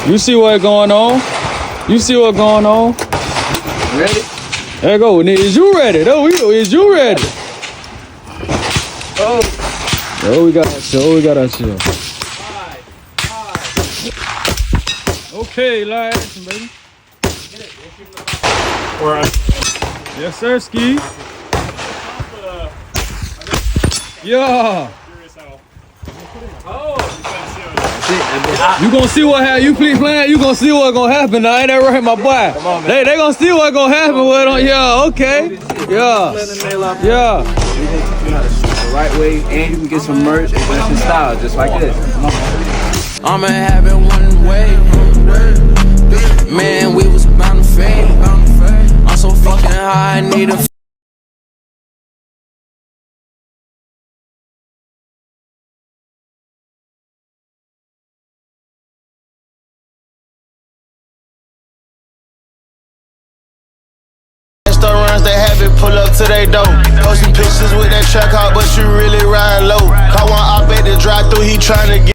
You see what's going on? You see what's going on? Ready? There you go. Is you ready? There we go. Is you ready? Oh. Oh, we got that chill. We got that chill. Okay, live action, baby. Yes, sir, Ski. Yeah. You gonna see what happen? You please plan. You gonna see what's gonna happen. Now ain't that right, my boy? Come on, man. They gonna see what's gonna happen with them. Yeah. Okay. Yeah. Yeah. We gonna teach you how to shoot the right way, and you can get some merch and some style, just like this. I'ma have it one way. Man, we was bound to fade. I'm so fucking high, I need a Runs, they have it pull up to they door. Posting pictures with that track out, but you really riding low. Caught one op at the drive through, he trying to get